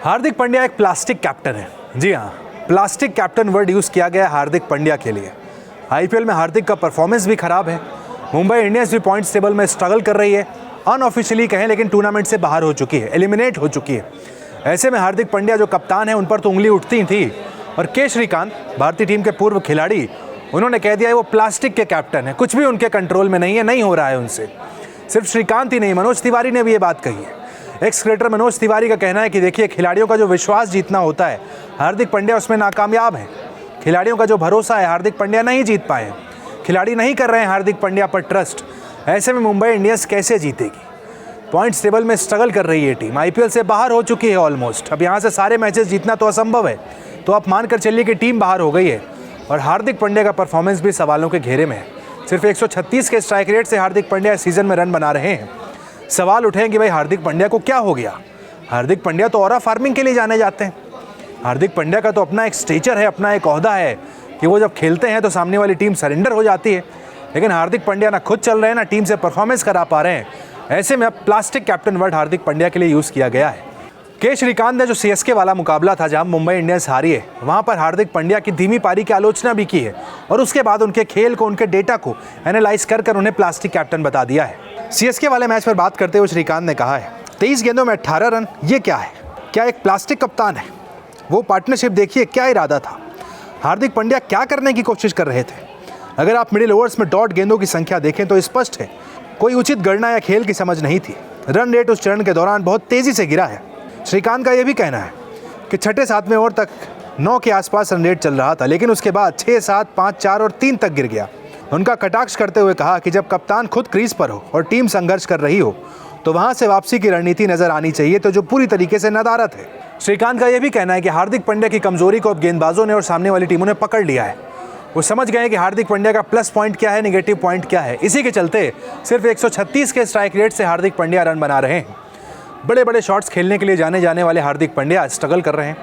हार्दिक पांड्या एक plastic captain है। जी हाँ, प्लास्टिक कैप्टन वर्ड यूज़ किया गया है हार्दिक पांड्या के लिए। आईपीएल में हार्दिक का परफॉर्मेंस भी खराब है। मुंबई इंडियंस भी पॉइंट्स टेबल में स्ट्रगल कर रही है, अनऑफिशियली कहें लेकिन टूर्नामेंट से बाहर हो चुकी है, एलिमिनेट हो चुकी है। ऐसे में हार्दिक पांड्या जो कप्तान है उन पर तो उंगली उठती थी, और के श्रीकांत भारतीय टीम के पूर्व खिलाड़ी, उन्होंने कह दिया है वो प्लास्टिक के कैप्टन है, कुछ भी उनके कंट्रोल में नहीं है, नहीं हो रहा है उनसे। सिर्फ श्रीकांत ही नहीं, मनोज तिवारी ने भी ये बात कही है। एक्स क्रिकेटर मनोज तिवारी का कहना है कि देखिए, खिलाड़ियों का जो विश्वास जीतना होता है, हार्दिक पांड्या उसमें नाकामयाब है। खिलाड़ियों का जो भरोसा है, हार्दिक पांड्या नहीं जीत पाए हैं। खिलाड़ी नहीं कर रहे हैं हार्दिक पांड्या पर ट्रस्ट। ऐसे में मुंबई इंडियंस कैसे जीतेगी? पॉइंट्स टेबल में स्ट्रगल कर रही है टीम, आईपीएल से बाहर हो चुकी है ऑलमोस्ट। अब यहाँ से सारे मैचेस जीतना तो असंभव है, तो आप मानकर चलिए कि टीम बाहर हो गई है। और हार्दिक पांड्या का परफॉर्मेंस भी सवालों के घेरे में है। सिर्फ 136 के स्ट्राइक रेट से हार्दिक पांड्या इस सीजन में रन बना रहे हैं। सवाल उठे कि भाई हार्दिक पांड्या को क्या हो गया? हार्दिक पांड्या तो ऑरा फार्मिंग के लिए जाने जाते हैं। हार्दिक पांड्या का तो अपना एक स्टेचर है, अपना एक ओहदा है कि वो जब खेलते हैं तो सामने वाली टीम सरेंडर हो जाती है। लेकिन हार्दिक पांड्या ना खुद चल रहे हैं, ना टीम से परफॉर्मेंस करा पा रहे हैं। ऐसे में अब plastic captain word Hardik Pandya के लिए यूज़ किया गया है। के श्रीकांत ने जो सीएसके वाला मुकाबला था जहां मुंबई इंडियंस हारी है, वहां पर हार्दिक पांड्या की धीमी पारी की आलोचना भी की है, और उसके बाद उनके खेल को, उनके डेटा को एनालाइज कर उन्हें प्लास्टिक कैप्टन बता दिया है। सीएसके वाले मैच पर बात करते हुए श्रीकांत ने कहा है, 23 गेंदों में 18 रन, ये क्या है? क्या एक प्लास्टिक कप्तान है? वो पार्टनरशिप देखिए, क्या इरादा था? हार्दिक पांड्या क्या करने की कोशिश कर रहे थे? अगर आप मिडिल ओवर्स में डॉट गेंदों की संख्या देखें तो स्पष्ट है, कोई उचित गणना या खेल की समझ नहीं थी। रन रेट उस चरण के दौरान बहुत तेजी से गिरा है। श्रीकांत का यह भी कहना है कि छठे 7वें ओवर तक 9 के आसपास रन रेट चल रहा था, लेकिन उसके बाद 6, 7, 5, 4 और 3 तक गिर गया। उनका कटाक्ष करते हुए कहा कि जब कप्तान खुद क्रीज पर हो और टीम संघर्ष कर रही हो तो वहां से वापसी की रणनीति नजर आनी चाहिए, तो जो पूरी तरीके से नदारत है। श्रीकांत का यह भी कहना है कि हार्दिक पांड्या की कमजोरी को अब गेंदबाजों ने और सामने वाली टीमों ने पकड़ लिया है। वो समझ गए कि हार्दिक पांड्या का प्लस पॉइंट क्या है, नेगेटिव पॉइंट क्या है। इसी के चलते सिर्फ 136 के स्ट्राइक रेट से हार्दिक पांड्या रन बना रहे हैं। बड़े बड़े शॉट्स खेलने के लिए जाने वाले हार्दिक पांड्या स्ट्रगल कर रहे हैं।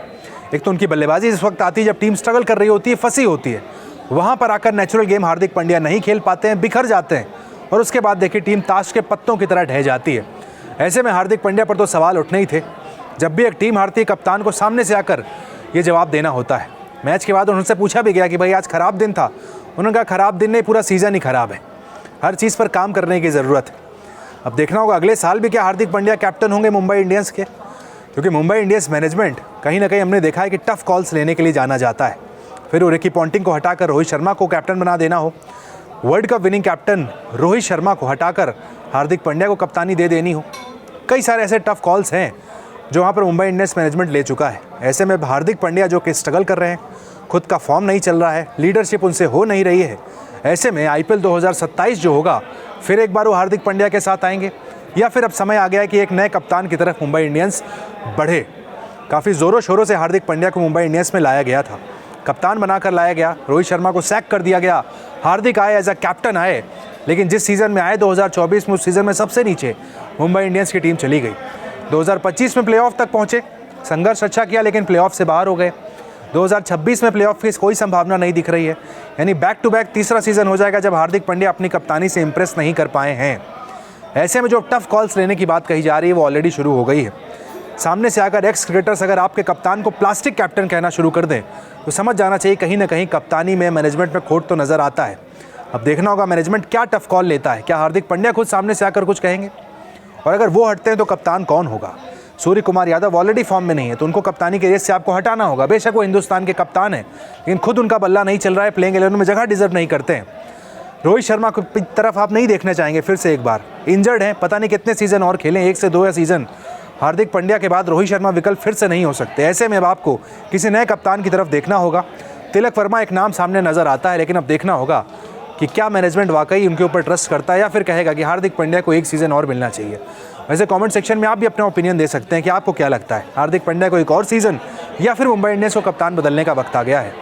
एक तो उनकी बल्लेबाजी इस वक्त आती है जब टीम स्ट्रगल कर रही होती है, फंसी होती है। वहाँ पर आकर नेचुरल गेम हार्दिक पांड्या नहीं खेल पाते हैं, बिखर जाते हैं, और उसके बाद देखिए टीम ताश के पत्तों की तरह ढह जाती है। ऐसे में हार्दिक पांड्या पर तो सवाल उठने ही थे। जब भी एक टीम हारती है, कप्तान को सामने से आकर ये जवाब देना होता है। मैच के बाद उनसे पूछा भी गया कि भाई आज ख़राब दिन था। उन्होंने कहा ख़राब दिन नहीं, पूरा सीज़न ही ख़राब है, हर चीज़ पर काम करने की ज़रूरत है। अब देखना होगा अगले साल भी क्या हार्दिक पांड्या कैप्टन होंगे मुंबई इंडियंस के, क्योंकि मुंबई इंडियंस मैनेजमेंट कहीं ना कहीं हमने देखा है कि टफ कॉल्स लेने के लिए जाना जाता है। फिर वो रिकी पॉन्टिंग को हटाकर रोहित शर्मा को कैप्टन बना देना हो, world cup winning captain Rohit Sharma को हटाकर हार्दिक पांड्या को कप्तानी दे देनी हो, कई सारे ऐसे टफ कॉल्स हैं जो वहाँ पर मुंबई इंडियंस मैनेजमेंट ले चुका है। ऐसे में हार्दिक पांड्या जो कि स्ट्रगल कर रहे हैं, खुद का फॉर्म नहीं चल रहा है, लीडरशिप उनसे हो नहीं रही है। ऐसे में आईपीएल 2027 जो होगा, फिर एक बार वो हार्दिक पांड्या के साथ आएंगे, या फिर अब समय आ गया है कि एक नए कप्तान की तरफ मुंबई इंडियंस बढ़े। काफ़ी ज़ोरों शोरों से हार्दिक पांड्या को मुंबई इंडियंस में लाया गया था, कप्तान बनाकर लाया गया, रोहित शर्मा को सैक कर दिया गया, हार्दिक आए एज अ कैप्टन आए, लेकिन जिस सीज़न में आए 2024 में, उस सीज़न में सबसे नीचे मुंबई इंडियंस की टीम चली गई। 2025 में प्लेऑफ तक पहुँचे, संघर्ष अच्छा किया, लेकिन प्लेऑफ से बाहर हो गए। 2026 में प्लेऑफ की कोई संभावना नहीं दिख रही है, यानी बैक टू बैक तीसरा सीज़न हो जाएगा जब हार्दिक पांड्या अपनी कप्तानी से इंप्रेस नहीं कर पाए हैं। ऐसे में जो टफ कॉल्स लेने की बात कही जा रही है वो ऑलरेडी शुरू हो गई है। सामने से आकर एक्स क्रिकेटर्स अगर आपके कप्तान को प्लास्टिक कैप्टन कहना शुरू कर दें तो समझ जाना चाहिए कहीं ना कहीं कप्तानी में, मैनेजमेंट में खोट तो नज़र आता है। अब देखना होगा मैनेजमेंट क्या टफ कॉल लेता है। क्या हार्दिक पांड्या खुद सामने से आकर कुछ कहेंगे? और अगर वो हटते हैं तो कप्तान कौन होगा? सूर्य कुमार यादव ऑलरेडी फॉर्म में नहीं है, तो उनको कप्तानी के रेस से आपको हटाना होगा। बेशक वो हिंदुस्तान के कप्तान है, लेकिन खुद उनका बल्ला नहीं चल रहा है, प्लेइंग 11 में जगह डिजर्व नहीं करते हैं। रोहित शर्मा की तरफ आप नहीं देखना चाहेंगे फिर से एक बार, इंजर्ड हैं, पता नहीं कितने सीज़न और खेलें, 1 से 2 या सीज़न। हार्दिक पांड्या के बाद रोहित शर्मा विकल्प फिर से नहीं हो सकते। ऐसे में अब आपको किसी नए कप्तान की तरफ देखना होगा। तिलक वर्मा एक नाम सामने नज़र आता है, लेकिन अब देखना होगा कि क्या मैनेजमेंट वाकई उनके ऊपर ट्रस्ट करता है, या फिर कहेगा कि हार्दिक पांड्या को 1 सीज़न और मिलना चाहिए। वैसे कमेंट सेक्शन में आप भी अपना ओपिनियन दे सकते हैं कि आपको क्या लगता है, हार्दिक पांड्या को 1 और सीज़न या फिर मुंबई इंडियंस को कप्तान बदलने का वक्त आ गया है।